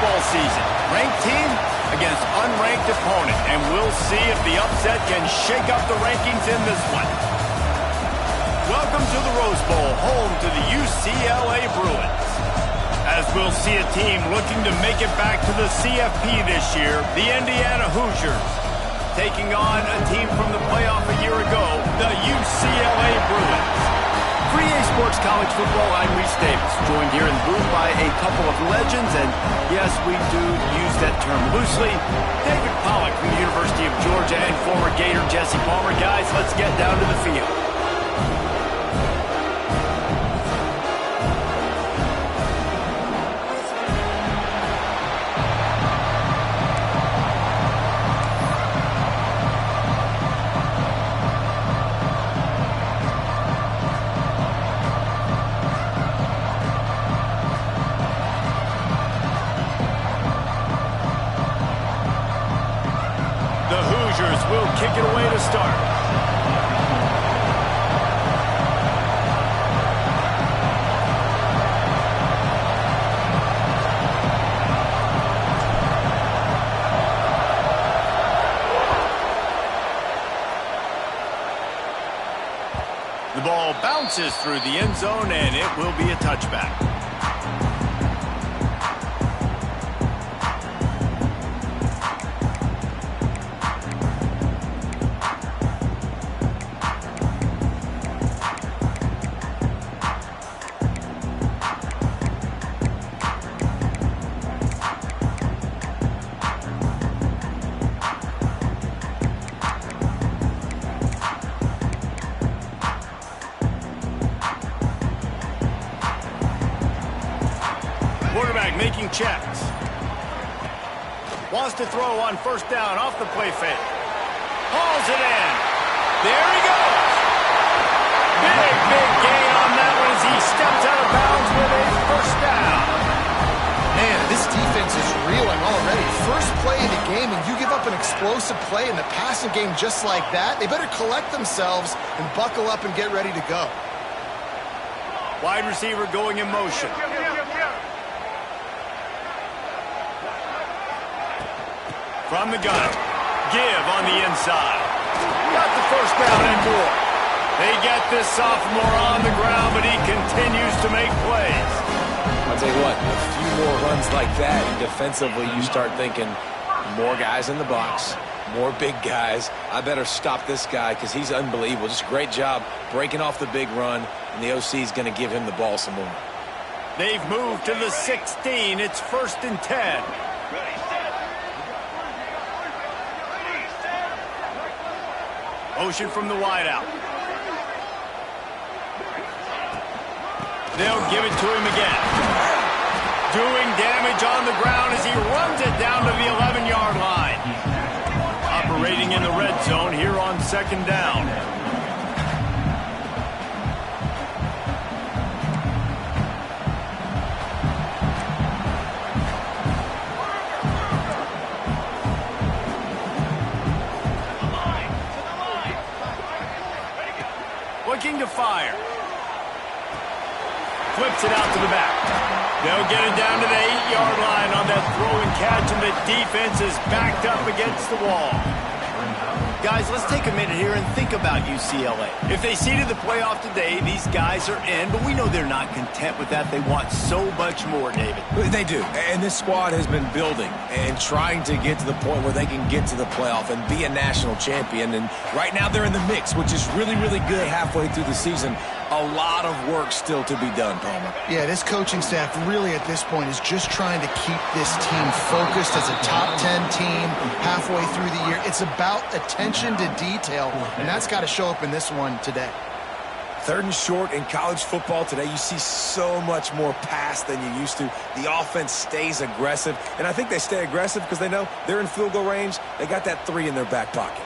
football season. Ranked team against unranked opponent, and we'll see if the upset can shake up the rankings in this one. Welcome to the Rose Bowl, home to the UCLA Bruins. As we'll see a team looking to make it back to the CFP this year, the Indiana Hoosiers, taking on a team from the playoff a year ago, the UCLA Bruins. For EA Sports College Football, I'm Reese Davis, joined here in the booth by a couple of legends, and yes, we do use that term loosely. David Pollack from the University of Georgia and former Gator Jesse Palmer. Guys, let's get down to the field. Will kick it away to start. The ball bounces through the end zone, and it will be a touchback. Quarterback making checks. Wants to throw on first down off the play fake. Hauls it in. There he goes. Big gain on that one as he steps out of bounds with a first down. Man, this defense is reeling already. First play of the game, and you give up an explosive play in the passing game just like that. They better collect themselves and buckle up and get ready to go. Wide receiver going in motion. From the gun, give on the inside. Got the first down and more. They get this sophomore on the ground, but he continues to make plays. I'll tell you what, a few more runs like that, and defensively you start thinking, more guys in the box, more big guys. I better stop this guy because he's unbelievable. Just a great job breaking off the big run, and the OC is going to give him the ball some more. They've moved to the 16. It's 1st and 10. Motion from the wideout. They'll give it to him again. Doing damage on the ground as he runs it down to the 11-yard line. Operating in the red zone here on 2nd down. Looking to fire. Flips it out to the back. They'll get it down to the 8-yard line on that throw and catch, and the defense is backed up against the wall. Guys, let's take a minute here and think about UCLA. If they seeded the playoff today, these guys are in, but we know they're not content with that. They want so much more, David. They do, and this squad has been building and trying to get to the point where they can get to the playoff and be a national champion, and right now they're in the mix, which is really, really good halfway through the season. A lot of work still to be done, Palmer. Yeah, this coaching staff really at this point is just trying to keep this team focused as a top 10 team halfway through the year. It's about attention to detail, and that's got to show up in this one today. 3rd and short in college football today. You see so much more pass than you used to. The offense stays aggressive, and I think they stay aggressive because they know they're in field goal range. They got that 3 in their back pocket.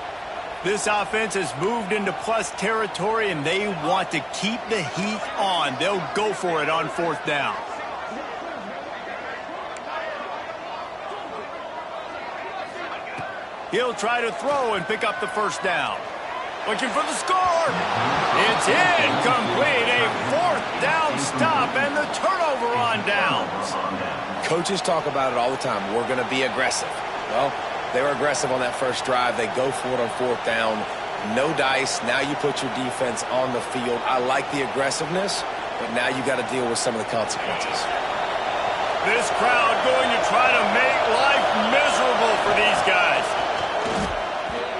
This offense has moved into plus territory, and they want to keep the heat on. They'll go for it on 4th down. He'll try to throw and pick up the first down. Looking for the score. It's incomplete. A 4th down stop and the turnover on downs. Coaches talk about it all the time. We're going to be aggressive. Well, they were aggressive on that first drive. They go for it on 4th down. No dice. Now you put your defense on the field. I like the aggressiveness, but now you got to deal with some of the consequences. This crowd going to try to make life miserable for these guys.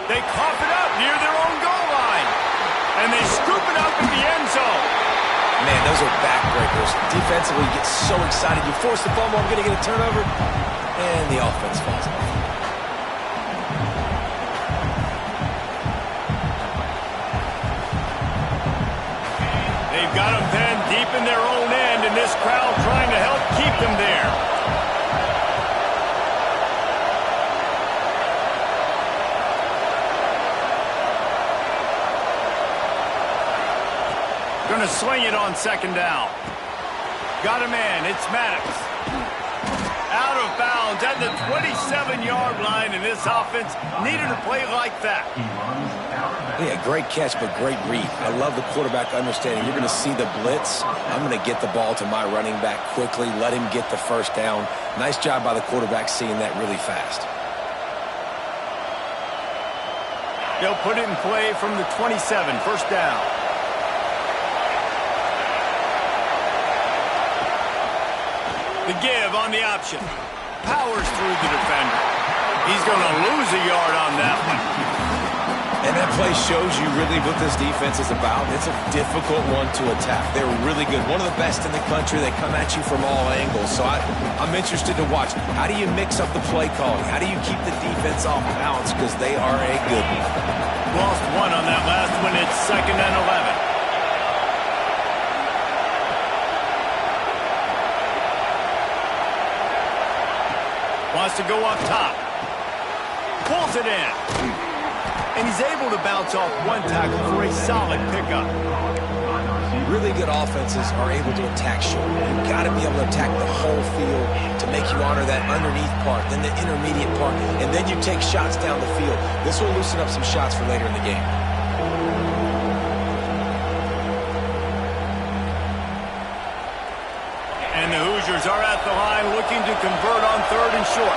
They cough it up near their own goal line, and they scoop it up in the end zone. Man, those are backbreakers. Defensively, you get so excited. You force the fumble, I'm going to get a turnover, and the offense falls off. They've got them pinned deep in their own end, and this crowd trying to help keep them there. Going to sling it on 2nd down. Got a man. It's Maddox. Out of bounds at the 27-yard line, and this offense needed a play like that. Yeah, great catch, but great read. I love the quarterback understanding. You're going to see the blitz. I'm going to get the ball to my running back quickly, let him get the 1st down. Nice job by the quarterback seeing that really fast. They'll put it in play from the 27, 1st down. The give on the option. Powers through the defender. He's going to lose a yard on that one. And that play shows you really what this defense is about. It's a difficult one to attack. They're really good. One of the best in the country. They come at you from all angles. So I'm interested to watch. How do you mix up the play calling? How do you keep the defense off balance? Because they are a good one. Lost one on that last one. It's 2nd and 11. Wants to go up top. Pulls it in. And he's able to bounce off one tackle for a solid pickup. Really good offenses are able to attack short. You've got to be able to attack the whole field to make you honor that underneath part, then the intermediate part, and then you take shots down the field. This will loosen up some shots for later in the game. And the Hoosiers are at the line looking to convert on 3rd and short.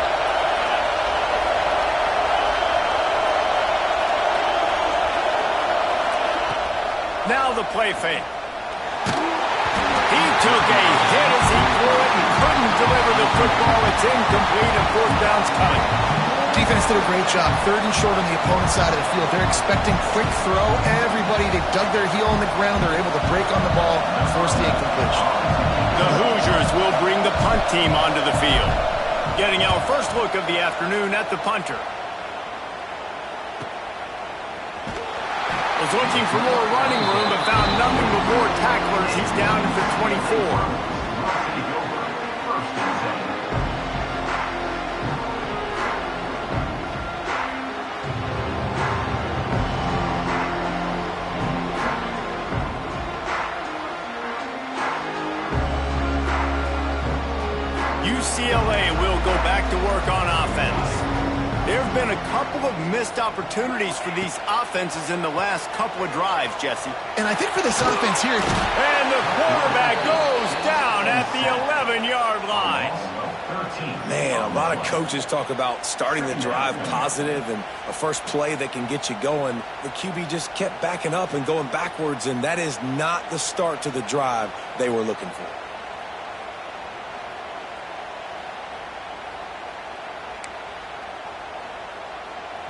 Now the play fake. He took a hit as he threw it and couldn't deliver the football. It's incomplete and 4th down's coming. Defense did a great job. 3rd and short on the opponent's side of the field. They're expecting quick throw. Everybody, they dug their heel in the ground. They're able to break on the ball and force the incompletion. The Hoosiers will bring the punt team onto the field. Getting our first look of the afternoon at the punter. Was looking for more running room, but found nothing but more tacklers. He's down at the 24. UCLA will go back to work on offense. There have been a couple of missed opportunities for these offenses in the last couple of drives, Jesse. And I think for this offense here... And the quarterback goes down at the 11-yard line. Man, a lot of coaches talk about starting the drive positive and a first play that can get you going. The QB just kept backing up and going backwards, and that is not the start to the drive they were looking for.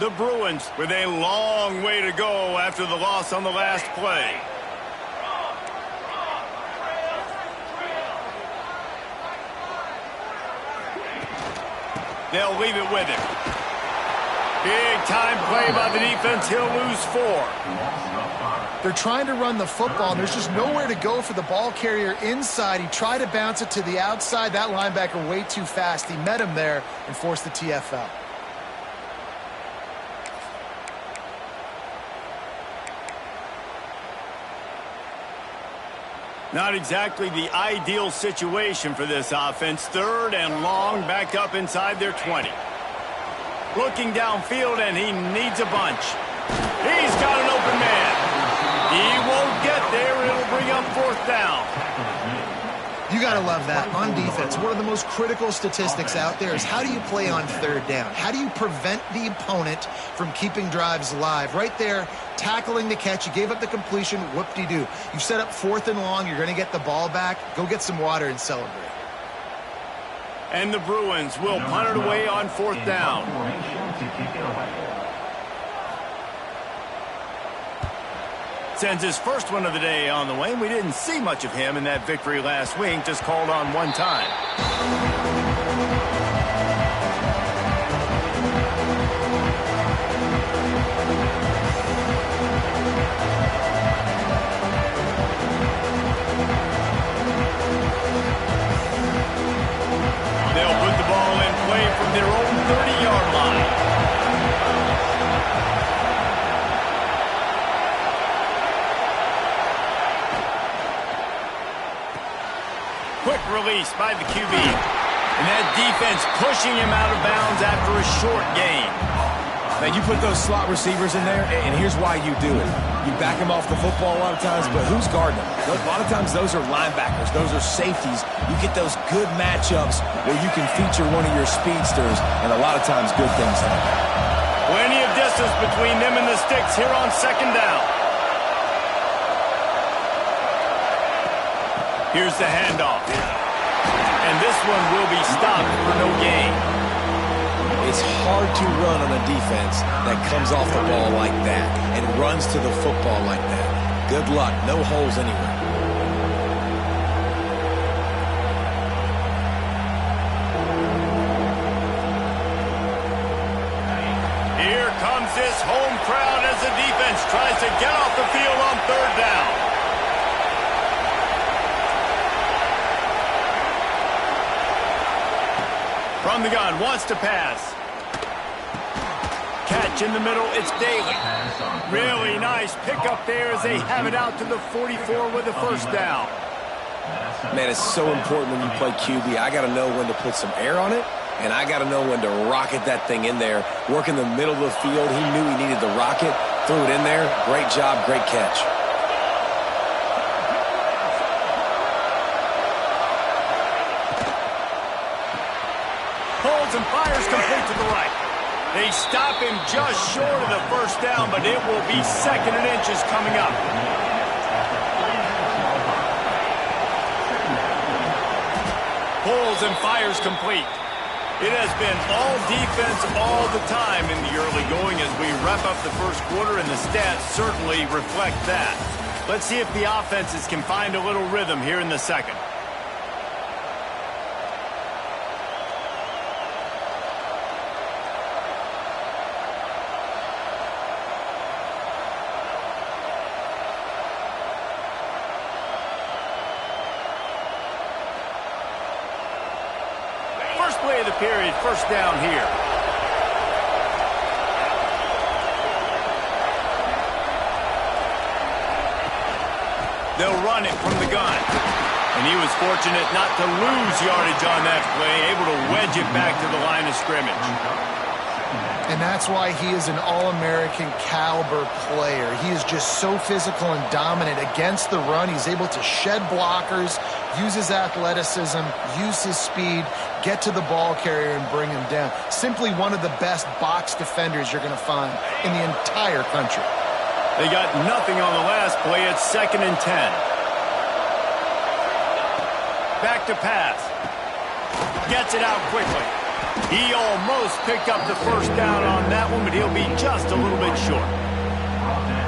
The Bruins with a long way to go after the loss on the last play. They'll leave it with him. Big time play by the defense. He'll lose 4. They're trying to run the football. There's just nowhere to go for the ball carrier inside. He tried to bounce it to the outside. That linebacker way too fast. He met him there and forced the TFL. Not exactly the ideal situation for this offense. 3rd and long, backed up inside their 20. Looking downfield, and he needs a bunch. He's got an open man. He won't get there. It'll bring up 4th down. You got to love that. On defense, one of the most critical statistics out there is how do you play on third down? How do you prevent the opponent from keeping drives alive? Right there, tackling the catch. You gave up the completion. Whoop-de-doo. You set up 4th and long. You're going to get the ball back. Go get some water and celebrate. And the Bruins will punt it away on 4th down. Sends his first one of the day on the way. We didn't see much of him in that victory last week. Just called on one time. They'll put the ball in play from their own 30-yard line. Quick release by the QB. And that defense pushing him out of bounds after a short gain. Now, you put those slot receivers in there, and here's why you do it. You back them off the football a lot of times, but who's guarding them? A lot of times those are linebackers. Those are safeties. You get those good matchups where you can feature one of your speedsters, and a lot of times good things happen. Plenty of distance between them and the sticks here on 2nd down. Here's the handoff. And this one will be stopped for no gain. It's hard to run on a defense that comes off the ball like that and runs to the football like that. Good luck. No holes anywhere. Here comes this home crowd as the defense tries to get off the field on 3rd down. From the gun, wants to pass. Catch in the middle, it's Daly. Really nice pickup there as they have it out to the 44 with the 1st down. Man, it's so important when you play QB. I got to know when to put some air on it, and I got to know when to rocket that thing in there. Work in the middle of the field. He knew he needed the rocket, threw it in there. Great job, great catch. Pulls and fires complete to the right. They stop him just short of the 1st down, but it will be 2nd and inches coming up. Pulls and fires complete. It has been all defense all the time in the early going as we wrap up the 1st quarter, and the stats certainly reflect that. Let's see if the offenses can find a little rhythm here in the 2nd. Play of the period, 1st down here. They'll run it from the gun. And he was fortunate not to lose yardage on that play, able to wedge it back to the line of scrimmage. And that's why he is an All-American caliber player. He is just so physical and dominant against the run. He's able to shed blockers, use his athleticism, use his speed, get to the ball carrier and bring him down. Simply one of the best box defenders you're going to find in the entire country. They got nothing on the last play. It's 2nd and 10. Back to pass. Gets it out quickly. He almost picked up the 1st down on that one, but he'll be just a little bit short.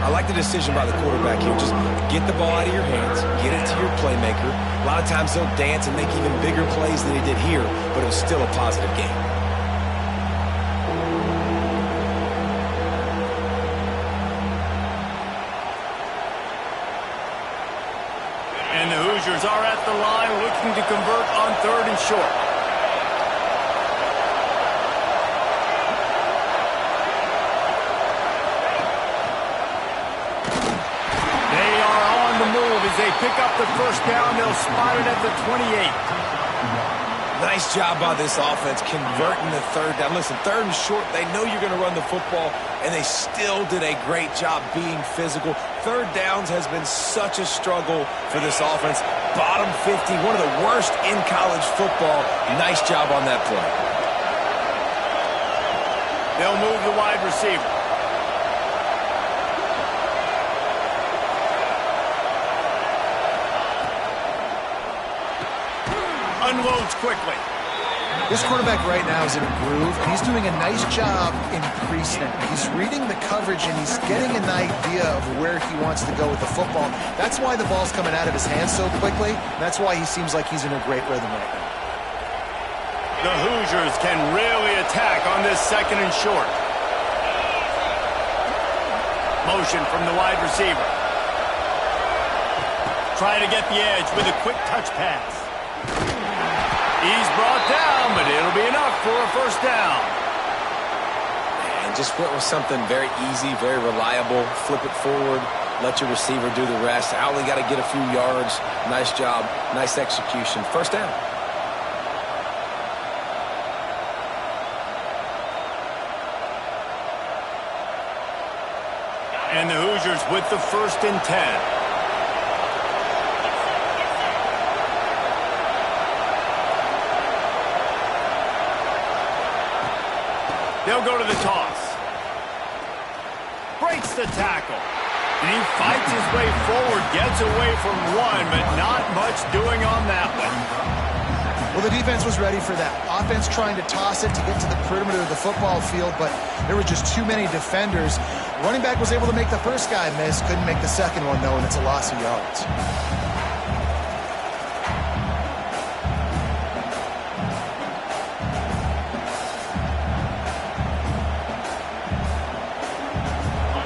I like the decision by the quarterback here. Just get the ball out of your hands, get it to your playmaker. A lot of times he'll dance and make even bigger plays than he did here, but it was still a positive game. And the Hoosiers are at the line looking to convert on 3rd and short. They pick up the 1st down. They'll spot it at the 28. Nice job by this offense converting the 3rd down. Listen, 3rd and short, they know you're going to run the football, and they still did a great job being physical. 3rd downs has been such a struggle for this offense. bottom 50, one of the worst in college football. Nice job on that play. They'll move the wide receiver. Unloads quickly. This quarterback right now is in a groove, and he's doing a nice job increasing it. He's reading the coverage, and he's getting an idea of where he wants to go with the football. That's why the ball's coming out of his hands so quickly. That's why he seems like he's in a great rhythm right now. The Hoosiers can really attack on this second and short. Motion from the wide receiver. Try to get the edge with a quick touch pass. He's brought down, but it'll be enough for a first down. And just went with something very easy, very reliable. Flip it forward, let your receiver do the rest. Only got to get a few yards. Nice job, nice execution. First down. And the Hoosiers with the 1st and 10. They'll go to the toss. Breaks the tackle. And he fights his way forward, gets away from one, but not much doing on that one. Well, the defense was ready for that. Offense trying to toss it to get to the perimeter of the football field, but there were just too many defenders. Running back was able to make the first guy miss, couldn't make the second one, though, and it's a loss of yards.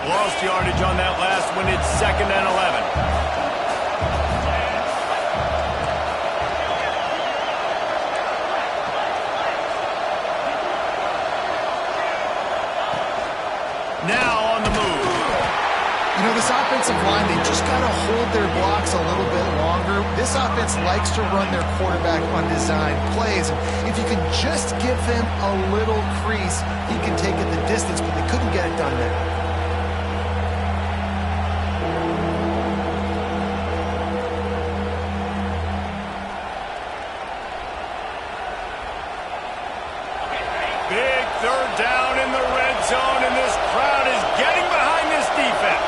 Lost yardage on that last one. It's 2nd and 11. Now on the move. You know, this offensive line, they just got to hold their blocks a little bit longer. This offense likes to run their quarterback on design plays. If you can just give them a little crease, he can take it the distance, but they couldn't get it done there. Big 3rd down in the red zone, and this crowd is getting behind this defense.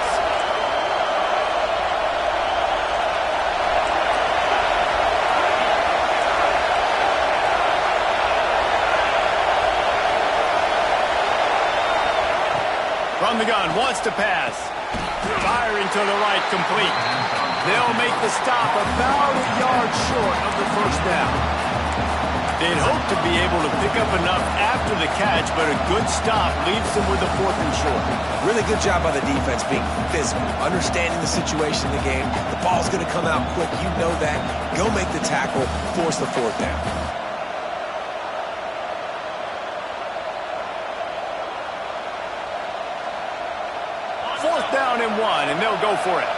From the gun, wants to pass. Firing to the right, complete. They'll make the stop about a yard short of the first down. They'd hope to be able to pick up enough after the catch, but a good stop leaves them with a 4th and short. Really good job by the defense being physical, understanding the situation in the game. The ball's going to come out quick. You know that. Go make the tackle, force the 4th down. Fourth down and 1, and they'll go for it.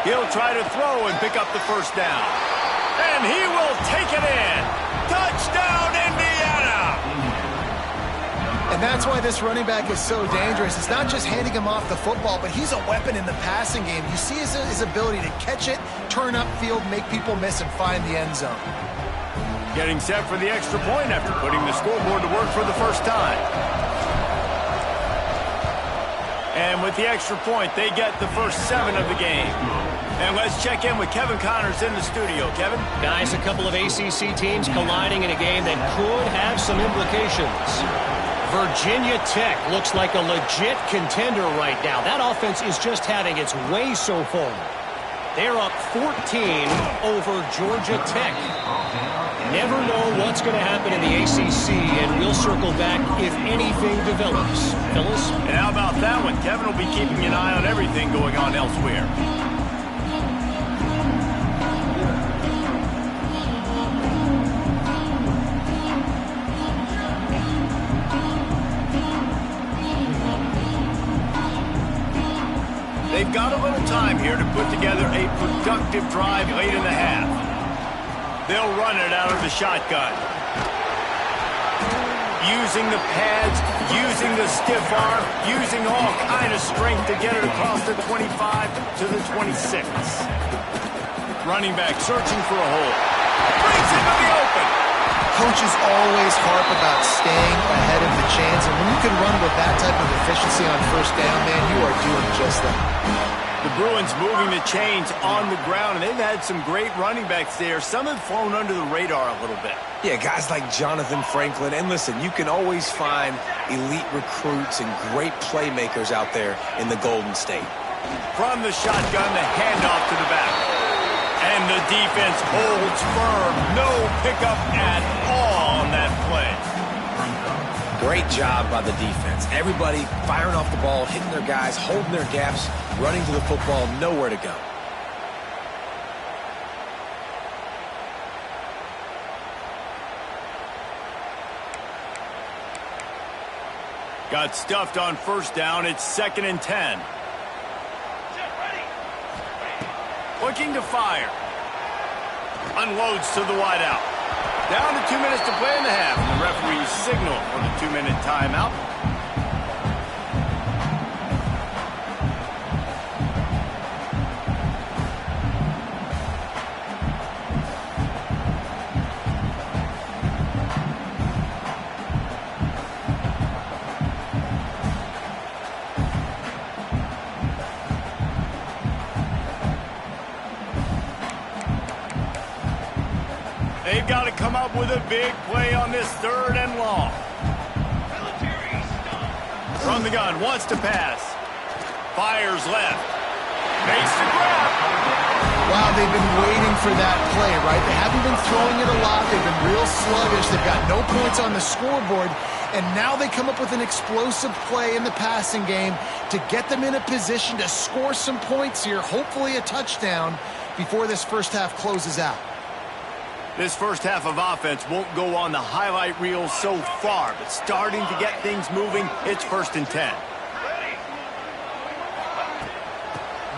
He'll try to throw and pick up the first down. And he will take it in. Touchdown, Indiana! And that's why this running back is so dangerous. It's not just handing him off the football, but he's a weapon in the passing game. You see his ability to catch it, turn upfield, make people miss, and find the end zone. Getting set for the extra point after putting the scoreboard to work for the first time. And with the extra point, they get the first 7 of the game. And let's check in with Kevin Connors in the studio. Kevin? Guys, a couple of ACC teams colliding in a game that could have some implications. Virginia Tech looks like a legit contender right now. That offense is just having its way so far. They're up 14 over Georgia Tech. Never know what's going to happen in the ACC, and we'll circle back if anything develops. Fellas? And how about that one? Kevin will be keeping an eye on everything going on elsewhere. They've got a little time here to put together a productive drive late in the half. They'll run it out of the shotgun. Using the pads, using the stiff arm, using all kind of strength to get it across the 25 to the 26. Running back searching for a hole. Brings it to the open. Coaches always harp about staying ahead of the chains, and when you can run with that type of efficiency on first down, man, you are doing just that. The Bruins moving the chains on the ground, and they've had some great running backs there. Some have flown under the radar a little bit. Yeah, guys like Jonathan Franklin. And listen, you can always find elite recruits and great playmakers out there in the Golden State. From the shotgun, the handoff to the back. And the defense holds firm. No pickup at all on that play. Great job by the defense. Everybody firing off the ball, hitting their guys, holding their gaps, running to the football, nowhere to go. Got stuffed on first down. It's 2nd and 10. Looking to fire. Unloads to the wideout. Down to 2 minutes to play in the half. And the referee signal for the 2-minute timeout. They've got to come up with a big play on this 3rd and long. From the gun, wants to pass. Fires left. Makes the grab. Wow, they've been waiting for that play, right? They haven't been throwing it a lot. They've been real sluggish. They've got no points on the scoreboard. And now they come up with an explosive play in the passing game to get them in a position to score some points here, hopefully a touchdown, before this first half closes out. This first half of offense won't go on the highlight reel so far, but starting to get things moving, it's 1st and 10.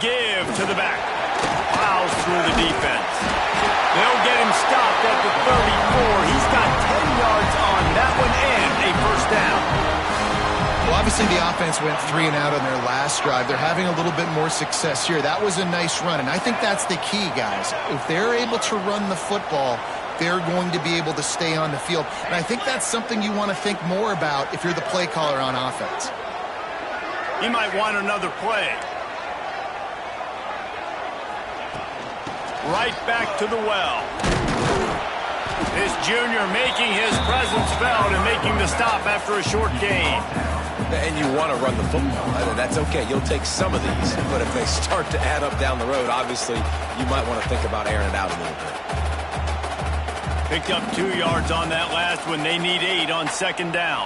Give to the back. Plows through the defense. They'll get him stopped at the 34. He's got 10 yards on that one and a first down. Well, obviously the offense went 3 and out on their last drive. They're having a little bit more success here. That was a nice run, and I think that's the key, guys. If they're able to run the football, they're going to be able to stay on the field. And I think that's something you want to think more about if you're the play caller on offense. He might want another play. Right back to the well. This junior making his presence felt and making the stop after a short gain. And you want to run the football. That's okay. You'll take some of these. But if they start to add up down the road, obviously, you might want to think about airing it out a little bit. Picked up 2 yards on that last one. They need 8 on 2nd down.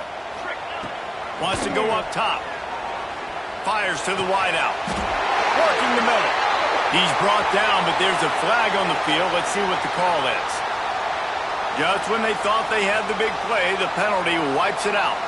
Wants to go up top. Fires to the wideout. Working the middle. He's brought down, but there's a flag on the field. Let's see what the call is. Just when they thought they had the big play, the penalty wipes it out.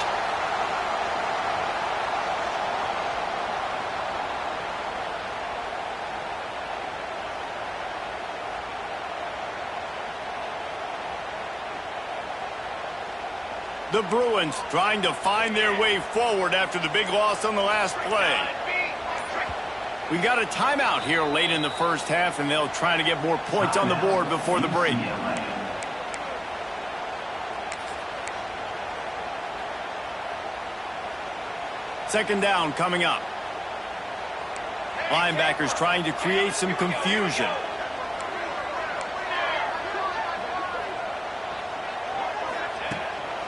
The Bruins trying to find their way forward after the big loss on the last play. We got a timeout here late in the first half, and they'll try to get more points on the board before the break. Second down coming up. Linebackers trying to create some confusion.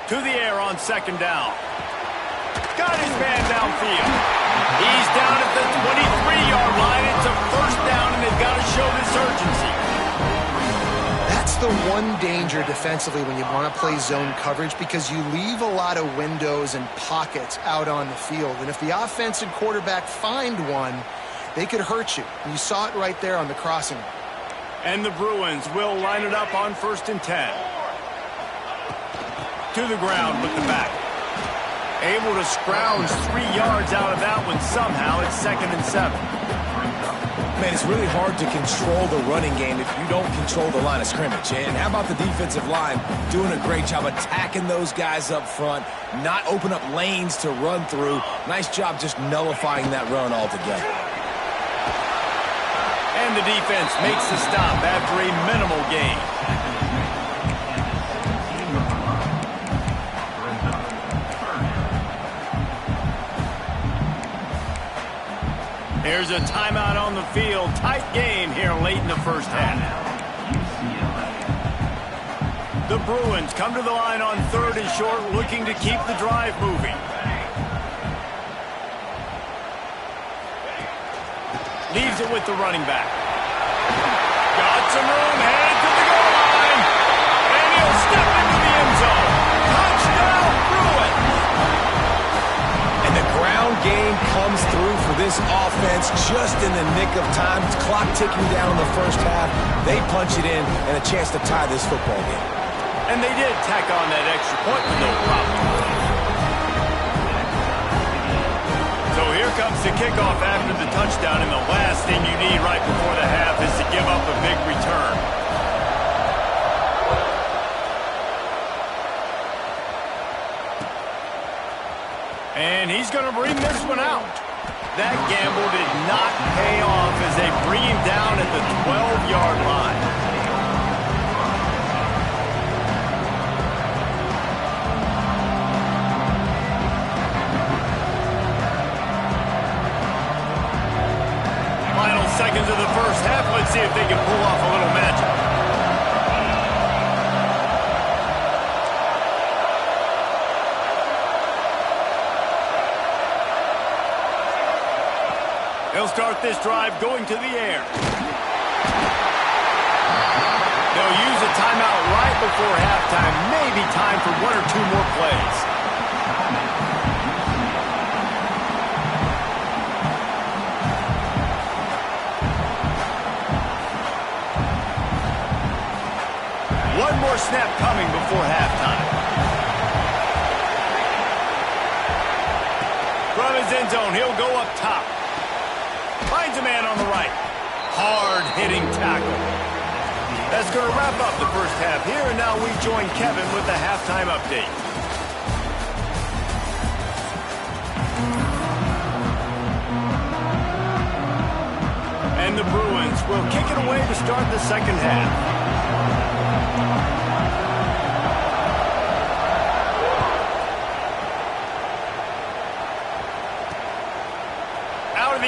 To the air on 2nd down. Got his man downfield. He's down at the 23-yard line. It's a first down, and they've got to show this urgency. That's the one danger defensively when you want to play zone coverage, because you leave a lot of windows and pockets out on the field. And if the offensive quarterback find one, they could hurt you. And you saw it right there on the crossing. And the Bruins will line it up on 1st and 10. To the ground with the back. Able to scrounge 3 yards out of that one somehow. It's 2nd and 7. Man, it's really hard to control the running game if you don't control the line of scrimmage. And how about the defensive line doing a great job attacking those guys up front, not open up lanes to run through. Nice job just nullifying that run altogether. And the defense makes the stop after a minimal gain. Here's a timeout on the field. Tight game here late in the first half. The Bruins come to the line on 3rd and short, looking to keep the drive moving. Leaves it with the running back. Got some room, headed to the goal line. And he'll step into the end zone. Touchdown, Bruins! And the ground game comes through for this offense just in the nick of time. Clock ticking down in the first half. They punch it in and a chance to tie this football game. And they did tack on that extra point with no problem. So here comes the kickoff after the touchdown, and the last thing you need right before the half is to give up a big return. And he's going to bring this one out. That gamble did not pay off as they bring him down at the 12-yard line. Final seconds of the first half. Let's see if they can pull off a little magic. They'll start this drive going to the air. They'll use a timeout right before halftime. Maybe time for 1 or 2 more plays. One more snap coming before halftime. From his end zone, he'll go up top. Finds a man on the right. Hard-hitting tackle. That's going to wrap up the first half here, and now we join Kevin with the halftime update. And the Bruins will kick it away to start the second half.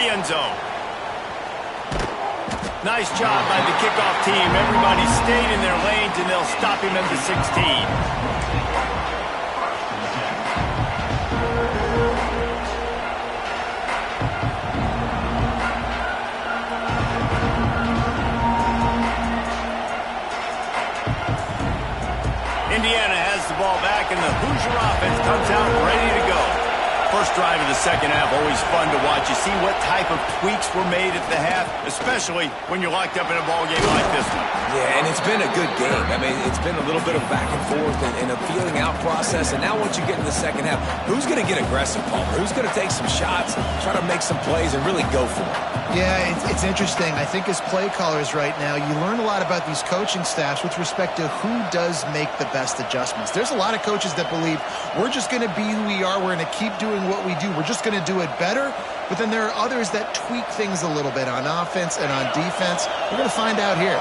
End zone. Nice job by the kickoff team. Everybody stayed in their lanes, and they'll stop him at the 16. Indiana has the ball back, and the Hoosier offense comes out ready to go. First drive of the second half, always fun to watch. You see what type of tweaks were made at the half, especially when you're locked up in a ball game like this one. Yeah, and it's been a good game. I mean, it's been a little bit of back and forth and a feeling out process. And now once you get in the second half, who's going to get aggressive, Palmer? Who's going to take some shots, try to make some plays, and really go for it? Yeah, it's interesting. I think as play callers right now, you learn a lot about these coaching staffs with respect to who does make the best adjustments. There's a lot of coaches that believe we're just going to be who we are. We're going to keep doing what we do. We're just going to do it better. But then there are others that tweak things a little bit on offense and on defense. We're going to find out here.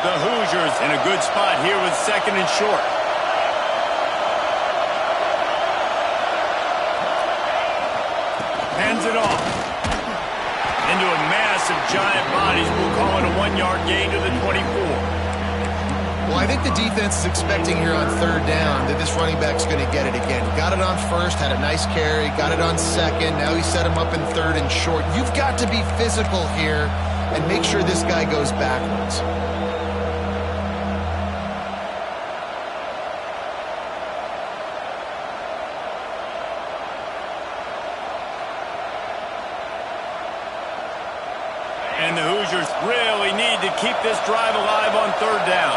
The Hoosiers in a good spot here with 2nd and short. Hands it off. Into a mass of giant bodies. We'll call it a 1-yard gain to the 24. Well, I think the defense is expecting here on 3rd down that this running back's going to get it again. Got it on 1st, had a nice carry, got it on 2nd. Now he set him up in 3rd and short. You've got to be physical here and make sure this guy goes backwards. And the Hoosiers really need to keep this drive alive on 3rd down.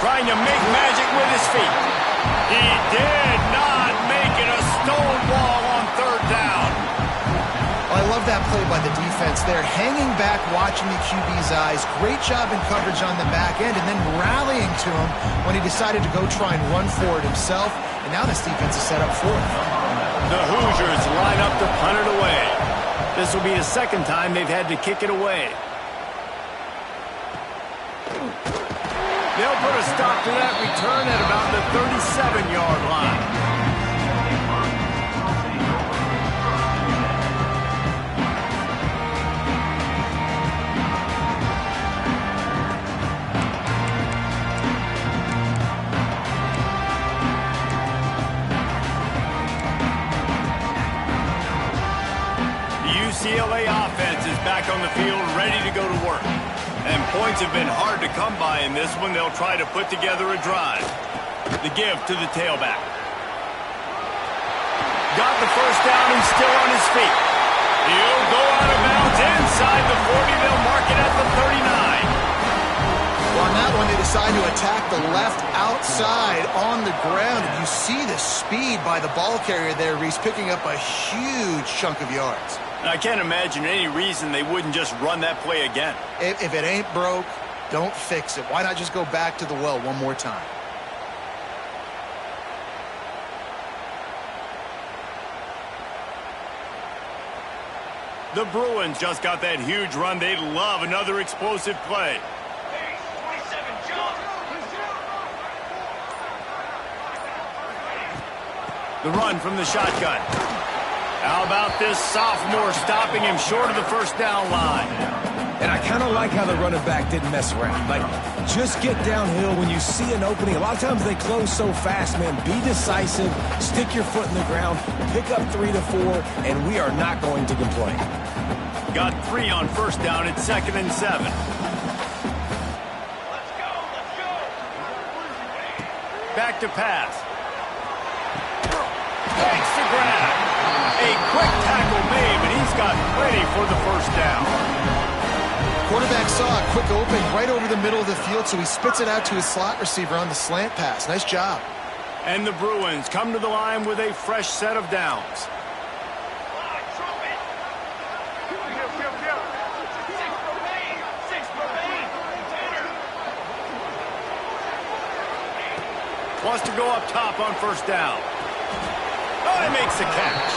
Trying to make magic with his feet. He did not make it a stone wall. play by the defense there, hanging back, watching the QB's eyes. Great job in coverage on the back end, and then rallying to him when he decided to go try and run for it himself. And now this defense is set up for it. The Hoosiers line up to punt it away. This will be the second time they've had to kick it away. They'll put a stop to that return at about the 37-yard line. UCLA offense is back on the field, ready to go to work. And points have been hard to come by in this one. They'll try to put together a drive. The give to the tailback. Got the first down. He's still on his feet. He'll go out of bounds inside the 40. They'll mark it at the 39. Well, on that one, they decide to attack the left outside on the ground. And you see the speed by the ball carrier there, Reese, picking up a huge chunk of yards. I can't imagine any reason they wouldn't just run that play again. If it ain't broke, don't fix it. Why not just go back to the well one more time? The Bruins just got that huge run. They'd love another explosive play. The run from the shotgun. How about this sophomore stopping him short of the first down line? And I kind of like how the running back didn't mess around. Like, just get downhill when you see an opening. A lot of times they close so fast, man. Be decisive, stick your foot in the ground, pick up 3 to 4, and we are not going to complain. Got 3 on first down. It's 2nd and 7. Let's go, let's go. Back to pass. Takes the grab. A quick tackle made, but he's got plenty for the first down. Quarterback saw a quick opening right over the middle of the field, so he spits it out to his slot receiver on the slant pass. Nice job. And the Bruins come to the line with a fresh set of downs. Wants to go up top on first down. Oh, he makes the catch.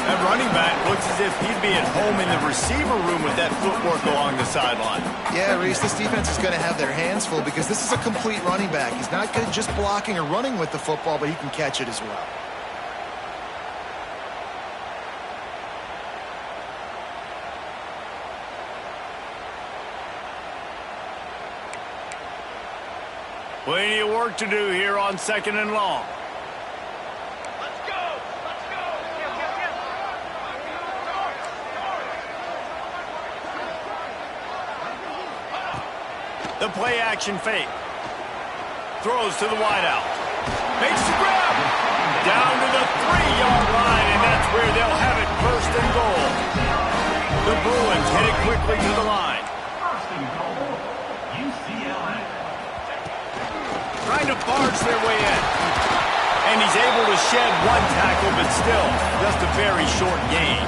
That running back looks as if he'd be at home in the receiver room with that footwork along the sideline. Yeah, Reese, this defense is going to have their hands full because this is a complete running back. He's not good just blocking or running with the football, but he can catch it as well. Plenty of work to do here on 2nd and long. The play action fake. Throws to the wideout. Makes the grab. Down to the 3-yard line, and that's where they'll have it, 1st and goal. The Bruins headed quickly to the line. 1st and goal, UCLA. Trying to barge their way in. And he's able to shed 1 tackle, but still just a very short gain.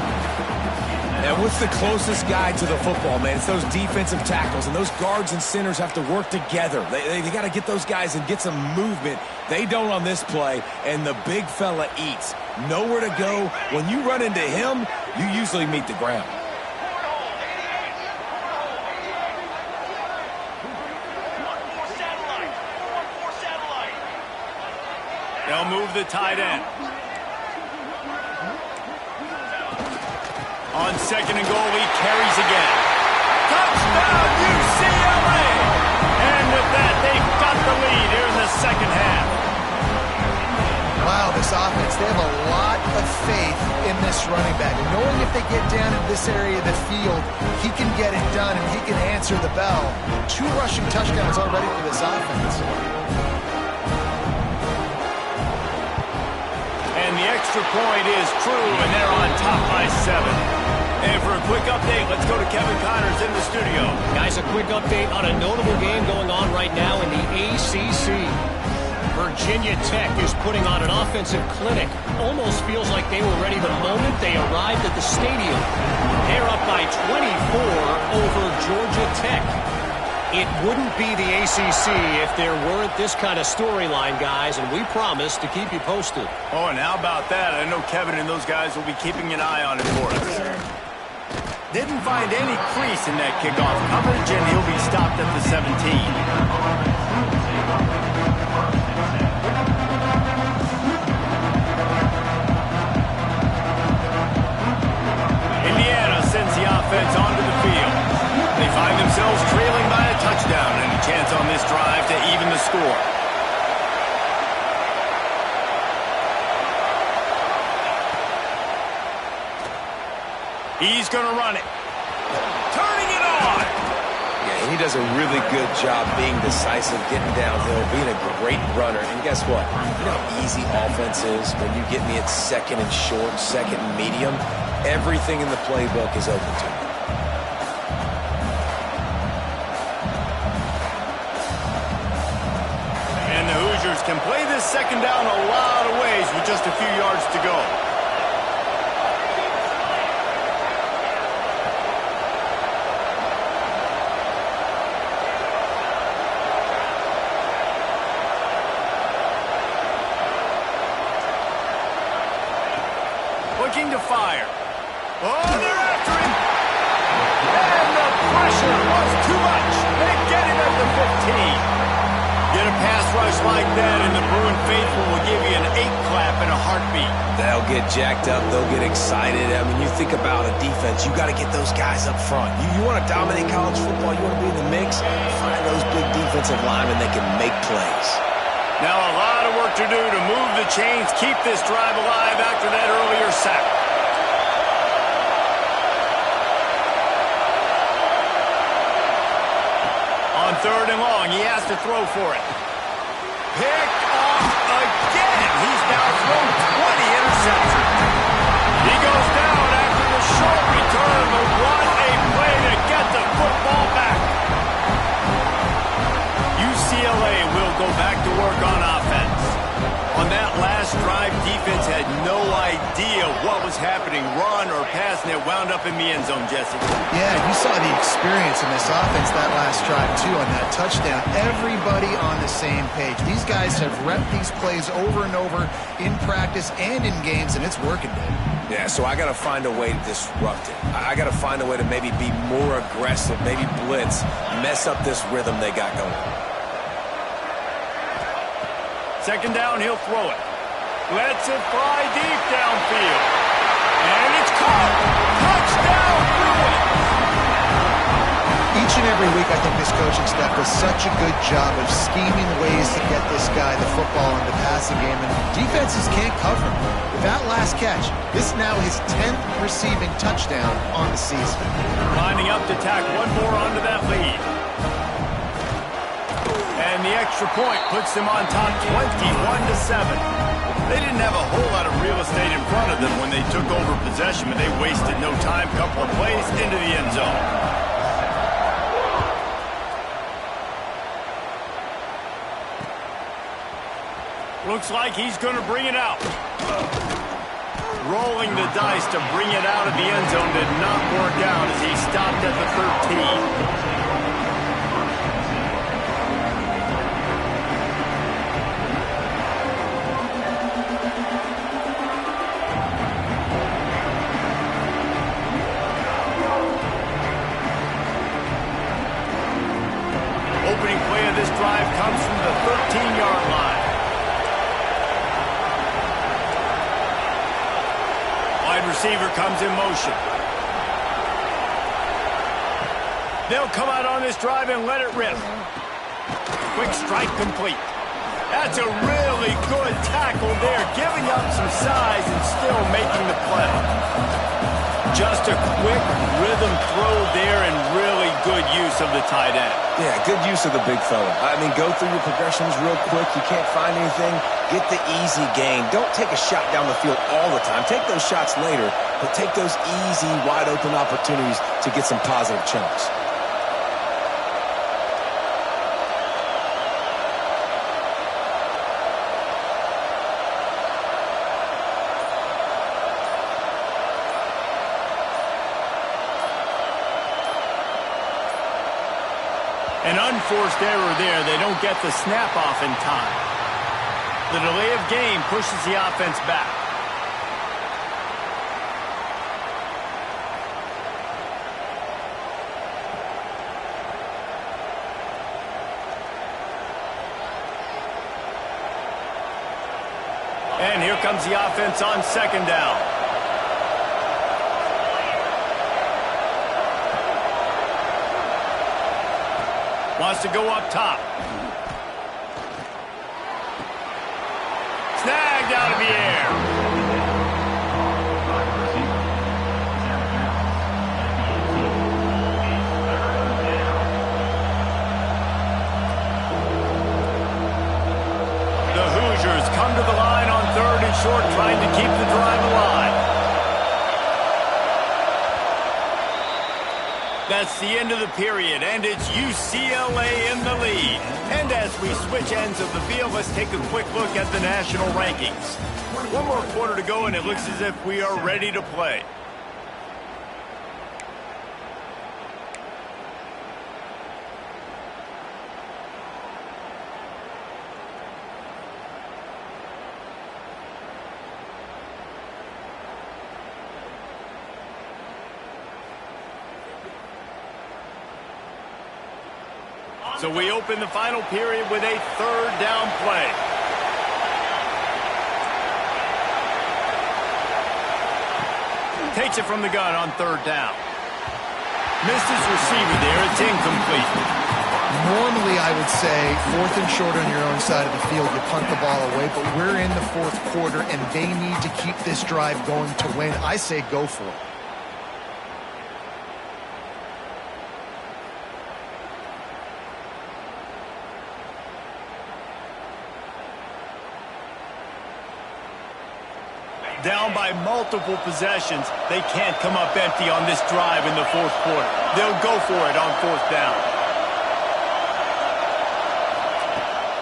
And what's the closest guy to the football, man? It's those defensive tackles, and those guards and centers have to work together. They got to get those guys and get some movement. They don't on this play, and the big fella eats. Nowhere to go. When you run into him, you usually meet the ground. They'll move the tight end. On 2nd and goal, he carries again. Touchdown, UCLA! And with that, they've got the lead here in the 2nd half. Wow, this offense, they have a lot of faith in this running back. Knowing if they get down in this area of the field, he can get it done and he can answer the bell. 2 rushing touchdowns already for this offense. And the extra point is true, and they're on top by 7. And for a quick update, let's go to Kevin Connors in the studio. Guys, a quick update on a notable game going on right now in the ACC. Virginia Virginia Tech is putting on an offensive clinic. Almost feels like they were ready the moment they arrived at the stadium. They're up by 24 over Georgia Tech. It wouldn't be the ACC if there weren't this kind of storyline, guys, and we promise to keep you posted. Oh, and how about that? I know Kevin and those guys will be keeping an eye on it for us. Didn't find any crease in that kickoff coverage, and he'll be stopped at the 17. Indiana sends the offense onto the field. They find themselves trailing by a touchdown and a chance on this drive to even the score. He's going to run it. Turning it on. Yeah, he does a really good job being decisive, getting downhill, being a great runner. And guess what? You know how easy offense is when you get me at second and short, second and medium? Everything in the playbook is open to me. And the Hoosiers can play this second down a lot of ways with just a few yards to go. Looking to fire. Oh, they're after him. And the pressure was too much. They get him at the 15. Get a pass rush like that, and the Bruin faithful will give you an 8-clap and a heartbeat. They'll get jacked up. They'll get excited. I mean, you think about a defense. You got to get those guys up front. You want to dominate college football. You want to be in the mix. Find those big defensive linemen that can make plays. Now a lot of work to do to move the chains, keep this drive alive after that earlier sack. On third and long, he has to throw for it. Picked off again. He's now thrown 20 interceptions. He goes down after the short return, but what a play to get the football back. UCLA will go back to work on offense. On that last drive, defense had no idea what was happening, run or pass, and it wound up in the end zone, Jesse. Yeah, you saw the experience in this offense that last drive, too, on that touchdown. Everybody on the same page. These guys have repped these plays over and over in practice and in games, and it's working, dude. Yeah, so I got to find a way to disrupt it. I got to find a way to maybe be more aggressive, maybe blitz, mess up this rhythm they got going. Second down, he'll throw it. Lets it fly deep downfield. And it's caught. Touchdown, Bruins! Each and every week, I think this coaching staff does such a good job of scheming ways to get this guy the football in the passing game, and defenses can't cover him. With that last catch, this is now his 10th receiving touchdown on the season. Lining up to tack one more onto that lead. And the extra point puts them on top 21-7. They didn't have a whole lot of real estate in front of them when they took over possession, but they wasted no time. Couple of plays into the end zone. Looks like he's going to bring it out. Rolling the dice to bring it out of the end zone did not work out as he stopped at the 13. Opening play of this drive comes from the 13-yard line. Wide receiver comes in motion. They'll come out on this drive and let it rip. Quick strike complete. That's a really good tackle there, giving up some size and still making the play. Just a quick rhythm throw there and really good use of the tight end. Yeah, good use of the big fella. I mean, go through your progressions real quick. You can't find anything. Get the easy gain. Don't take a shot down the field all the time. Take those shots later, but take those easy, wide-open opportunities to get some positive chunks. An unforced error there. They don't get the snap off in time. The delay of game pushes the offense back. And here comes the offense on second down. Wants to go up top. Snagged out of the air. The Hoosiers come to the line on third and short, trying to keep the drive alive. That's the end of the period, and it's UCLA in the lead. And as we switch ends of the field, let's take a quick look at the national rankings. One more quarter to go, and it looks as if we are ready to play. So we open the final period with a third down play. Takes it from the gun on third down. Missed his receiver there. It's incomplete. Normally, I would say, fourth and short on your own side of the field, you punt the ball away, but we're in the fourth quarter, and they need to keep this drive going to win. I say go for it. Down by multiple possessions, they can't come up empty on this drive in the fourth quarter. They'll go for it on fourth down.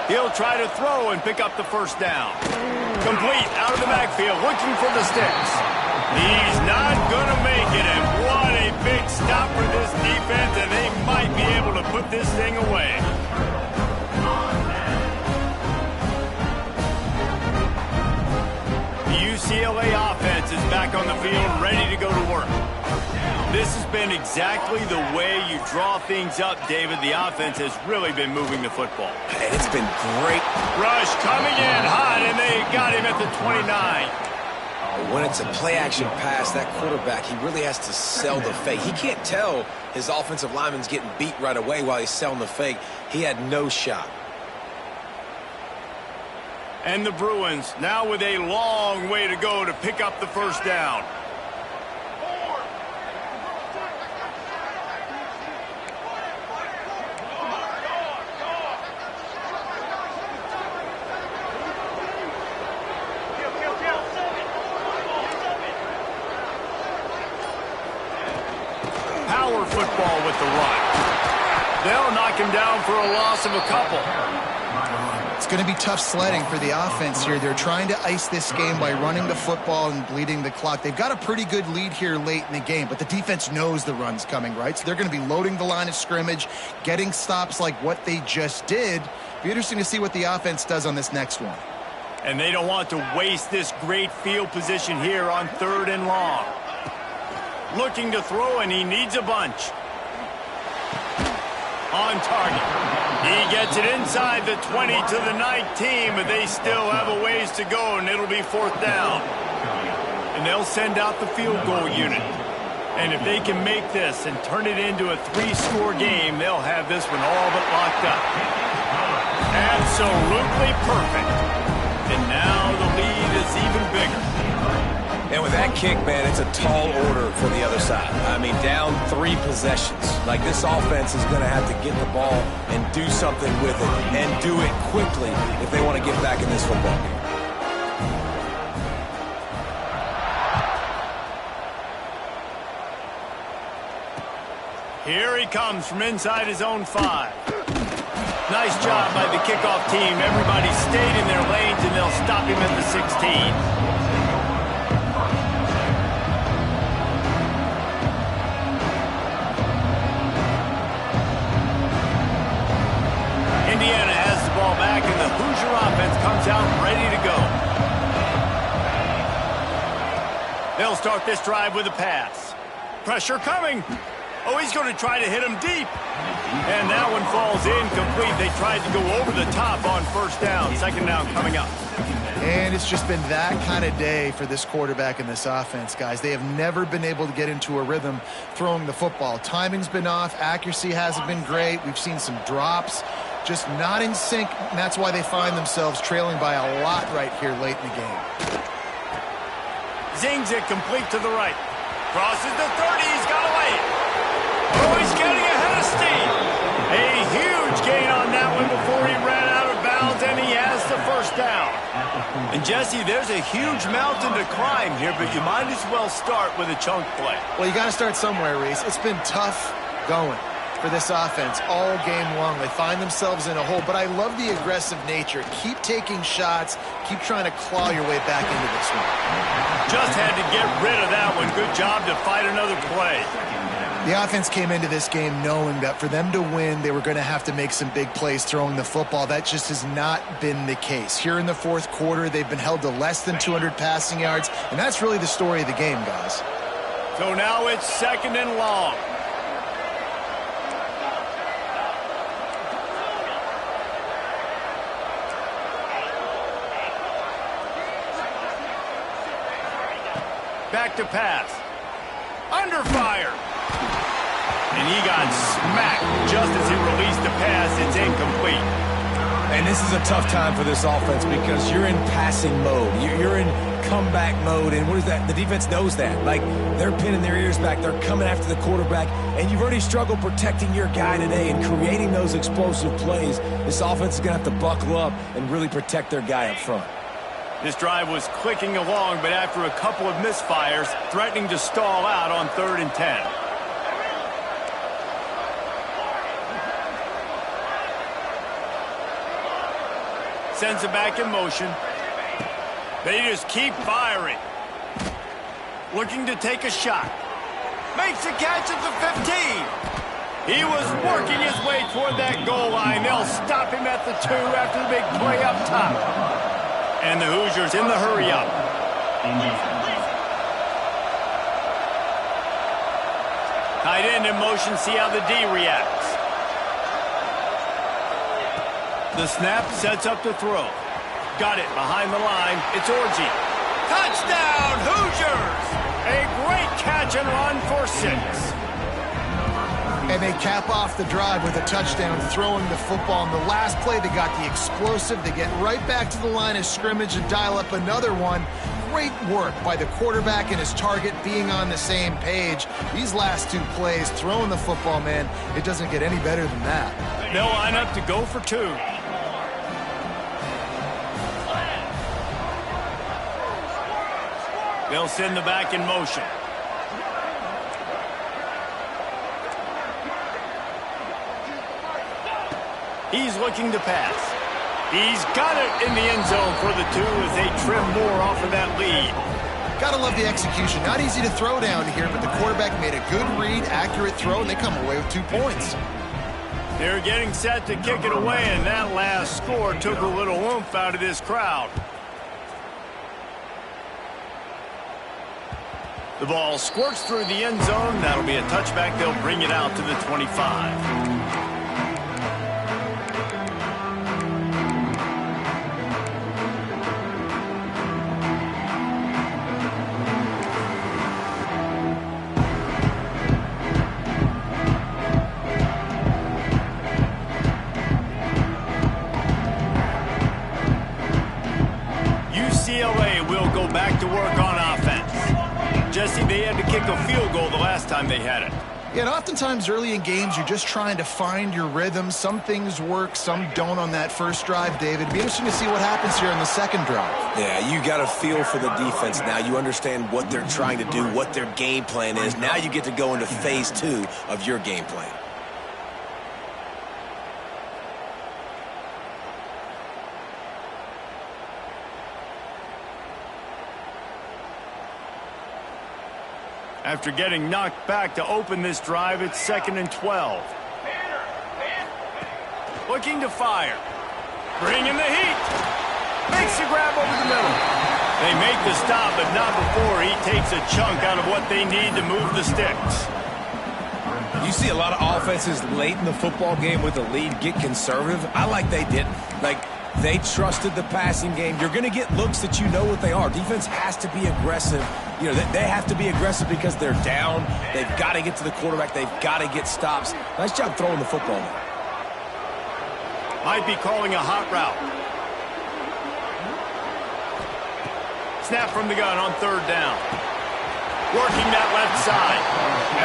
He'll try to throw and pick up the first down. Complete out of the backfield, looking for the sticks. He's not going to make it, and what a big stop for this defense, and they might be able to put this thing away. UCLA offense is back on the field, ready to go to work. This has been exactly the way you draw things up, David. The offense has really been moving the football. And it's been great. Rush coming in hot, and they got him at the 29. When it's a play-action pass, that quarterback, he really has to sell the fake. He can't tell his offensive lineman's getting beat right away while he's selling the fake. He had no shot. And the Bruins now with a long way to go to pick up the first down. Power football with the run. They'll knock him down for a loss of a couple. It's going to be tough sledding for the offense here. They're trying to ice this game by running the football and bleeding the clock. They've got a pretty good lead here late in the game, but the defense knows the run's coming, right? So they're going to be loading the line of scrimmage, getting stops like what they just did. Be interesting to see what the offense does on this next one. And they don't want to waste this great field position here on third and long. Looking to throw, and he needs a bunch. On target. He gets it inside the 20 to the 19, but they still have a ways to go, and it'll be fourth down. And they'll send out the field goal unit. And if they can make this and turn it into a three-score game, they'll have this one all but locked up. Absolutely perfect. And now the lead is even bigger. And with that kick, man, it's a tall order for the other side. I mean, down 3 possessions. Like, this offense is going to have to get the ball and do something with it, and do it quickly if they want to get back in this football game. Here he comes from inside his own 5. Nice job by the kickoff team. Everybody stayed in their lanes, and they'll stop him at the 16. They'll start this drive with a pass. Pressure coming. Oh, he's going to try to hit him deep. And that one falls incomplete. They tried to go over the top on first down. Second down coming up. And it's just been that kind of day for this quarterback and this offense, guys. They have never been able to get into a rhythm throwing the football. Timing's been off. Accuracy hasn't been great. We've seen some drops. Just not in sync, and that's why they find themselves trailing by a lot right here late in the game. Zings it complete to the right. Crosses the 30. He's got away. Oh, he's getting ahead of steam. A huge gain on that one before he ran out of bounds, and he has the first down. And, Jesse, there's a huge mountain to climb here, but you might as well start with a chunk play. Well, you got to start somewhere, Reese. It's been tough going for this offense all game long. They find themselves in a hole, but I love the aggressive nature. Keep taking shots. Keep trying to claw your way back into this one. Just had to get rid of that one. Good job to fight another play. The offense came into this game knowing that for them to win, they were going to have to make some big plays throwing the football. That just has not been the case. Here in the fourth quarter, they've been held to less than 200 passing yards, and that's really the story of the game, guys. So now it's second and long. Back to pass. Under fire. And he got smacked just as he released the pass. It's incomplete. And this is a tough time for this offense because you're in passing mode. You're in comeback mode. And what is that? The defense knows that. Like, they're pinning their ears back. They're coming after the quarterback. And you've already struggled protecting your guy today and creating those explosive plays. This offense is going to have to buckle up and really protect their guy up front. This drive was clicking along, but after a couple of misfires, threatening to stall out on 3rd and 10. Sends it back in motion. They just keep firing. Looking to take a shot. Makes a catch at the 15. He was working his way toward that goal line. They'll stop him at the 2 after the big play up top. And the Hoosiers in the hurry-up. Tight end in motion, see how the D reacts. The snap sets up the throw. Got it behind the line. It's Orji. Touchdown, Hoosiers! A great catch and run for 6. And they cap off the drive with a touchdown, throwing the football. In the last play, they got the explosive. They get right back to the line of scrimmage and dial up another one. Great work by the quarterback and his target being on the same page. These last 2 plays, throwing the football, man, it doesn't get any better than that. They'll line up to go for 2. They'll send the back in motion. He's looking to pass. He's got it in the end zone for the 2 as they trim more off of that lead. Gotta love the execution. Not easy to throw down here, but the quarterback made a good read, accurate throw, and they come away with 2 points. They're getting set to kick it away, and that last score took a little oomph out of this crowd. The ball squirts through the end zone. That'll be a touchback. They'll bring it out to the 25. UCLA will go back to work on offense. Jesse, they had to kick a field goal the last time they had it. Yeah, and oftentimes early in games, you're just trying to find your rhythm. Some things work, some don't on that first drive, David. It'd be interesting to see what happens here on the second drive. Yeah, you got a feel for the defense now. You understand what they're trying to do, what their game plan is. Now you get to go into phase 2 of your game plan. After getting knocked back to open this drive, it's 2nd and 12. Looking to fire. Bringing the heat. Makes the grab over the middle. They make the stop, but not before he takes a chunk out of what they need to move the sticks. You see a lot of offenses late in the football game with a lead get conservative. I like they didn't. Like, they trusted the passing game. You're going to get looks that you know what they are. Defense has to be aggressive. You know, they have to be aggressive because they're down. They've got to get to the quarterback. They've got to get stops. Nice job throwing the football. Might be calling a hot route. Snap from the gun on third down. Working that left side.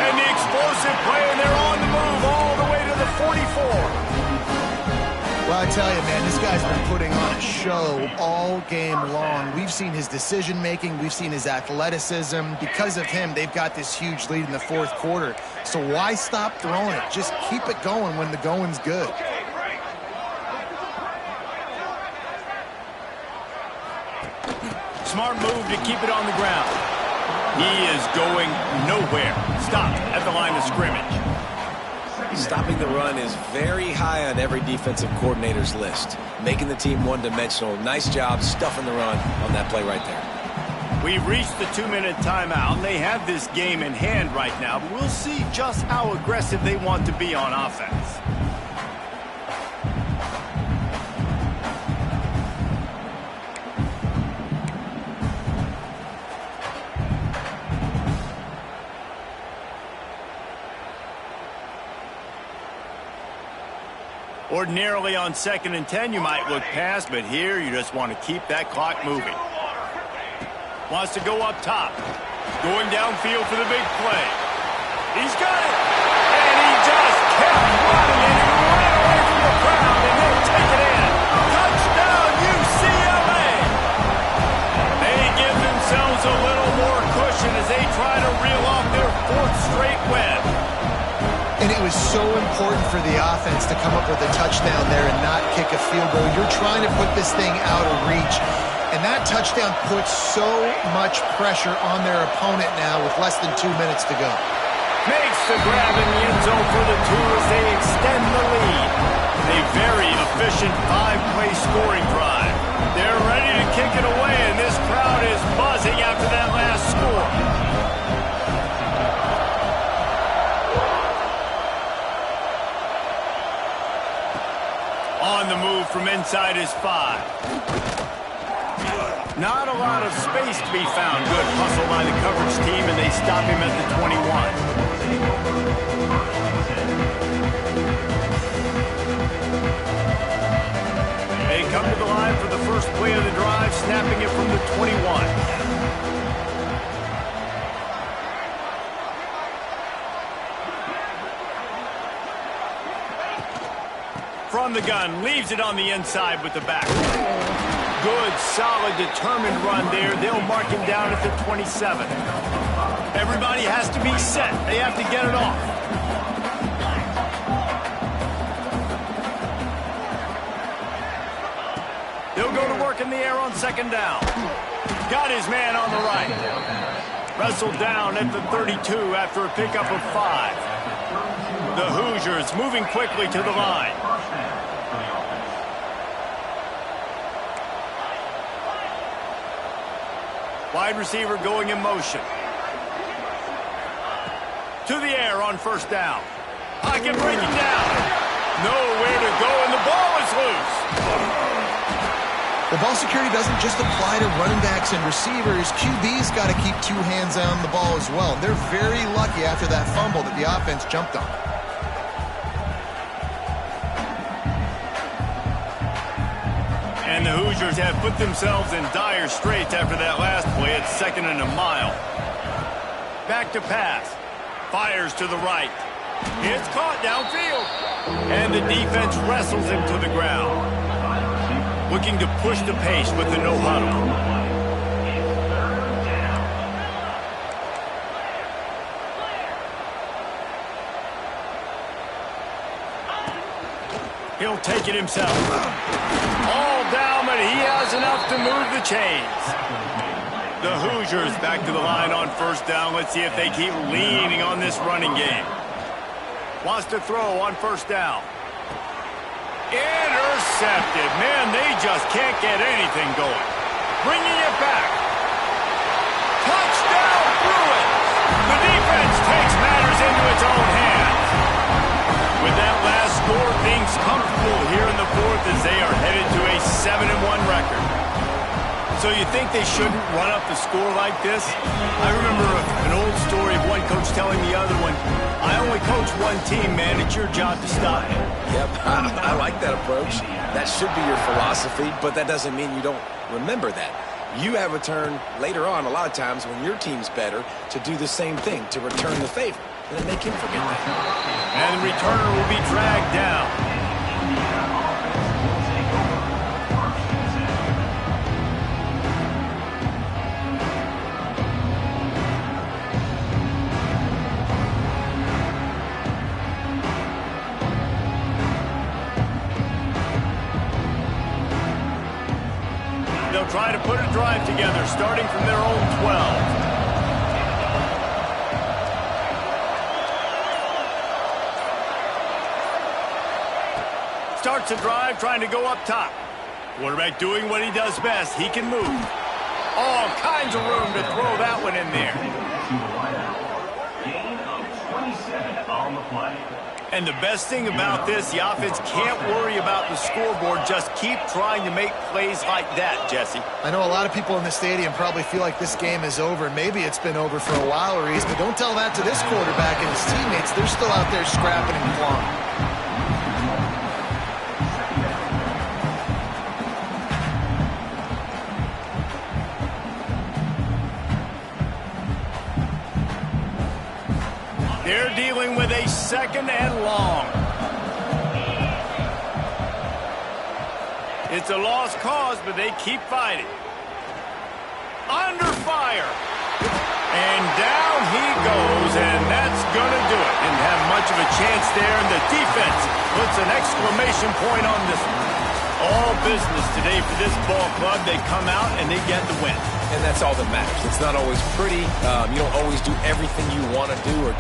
And the explosive play, and they're on the move all the way to the 44. Well, I tell you, man, this guy's been putting on a show all game long. We've seen his decision-making. We've seen his athleticism. Because of him, they've got this huge lead in the fourth quarter. So why stop throwing it? Just keep it going when the going's good. Smart move to keep it on the ground. He is going nowhere. Stop at the line of scrimmage. Stopping the run is very high on every defensive coordinator's list. Making the team one-dimensional. Nice job stuffing the run on that play right there. We've reached the 2-minute timeout, and they have this game in hand right now, but we'll see just how aggressive they want to be on offense. Ordinarily on 2nd and 10, you might look past, but here you just want to keep that clock moving. Wants to go up top. Going downfield for the big play. He's got it! And he just kept running, and he ran away from the crowd, and they'll take it in. Touchdown, UCLA! They give themselves a little more cushion as they try to reel off their 4th straight win. And it was so important for the offense to come up with a touchdown there and not kick a field goal. You're trying to put this thing out of reach. And that touchdown puts so much pressure on their opponent now with less than 2 minutes to go. Makes the grab in the end zone for the 2 as they extend the lead. A very efficient 5-play scoring drive. They're ready to kick it away, and this crowd is buzzing after that last score. On the move from inside his 5. Not a lot of space to be found. Good hustle by the coverage team, and they stop him at the 21. They come to the line for the first play of the drive, snapping it from the 21. From the gun, leaves it on the inside with the back. Good, solid, determined run there. They'll mark him down at the 27. Everybody has to be set. They have to get it off. They'll go to work in the air on 2nd down. Got his man on the right. Wrestled down at the 32 after a pickup of 5. The Hoosiers moving quickly to the line. Wide receiver going in motion. To the air on 1st down. Pocket breaking down. Nowhere to go, and the ball is loose. The ball security doesn't just apply to running backs and receivers. QB's got to keep 2 hands on the ball as well. They're very lucky after that fumble that the offense jumped on. And the Hoosiers have put themselves in dire straits after that last play. It's 2nd and a mile. Back to pass. Fires to the right. It's caught downfield. And the defense wrestles him to the ground. Looking to push the pace with the no huddle. He'll take it himself. All down, but he has enough to move the chains. The Hoosiers back to the line on 1st down. Let's see if they keep leaning on this running game. Wants to throw on 1st down. Intercepted. Man, they just can't get anything going. Bringing it back. The defense takes matters into its own hands. With that last score, things comfortable here in the fourth as they are headed to a 7-1 record. So you think they shouldn't run up the score like this? I remember an old story of one coach telling the other one, I only coach one team, man. It's your job to stop it. Yep, I like that approach. That should be your philosophy, but that doesn't mean you don't remember that. You have a turn later on, a lot of times, when your team's better, to do the same thing, to return the favor. And then make him forget that. And the returner will be dragged down. They'll try to put a drive together, starting from their own 12. Starts a drive, trying to go up top. Quarterback doing what he does best. He can move. All kinds of room to throw that one in there. Gain of 27 on the play. And the best thing about this, the offense can't worry about the scoreboard. Just keep trying to make plays like that, Jesse. I know a lot of people in the stadium probably feel like this game is over. Maybe it's been over for a while, Reese, but don't tell that to this quarterback and his teammates. They're still out there scrapping and clawing. They're dealing with a 2nd and long. It's a lost cause, but they keep fighting. Under fire. And down he goes, and that's going to do it. Didn't have much of a chance there, and the defense puts an exclamation point on this one. All business today for this ball club. They come out, and they get the win. And that's all that matters. It's not always pretty. You don't always do everything you want to do or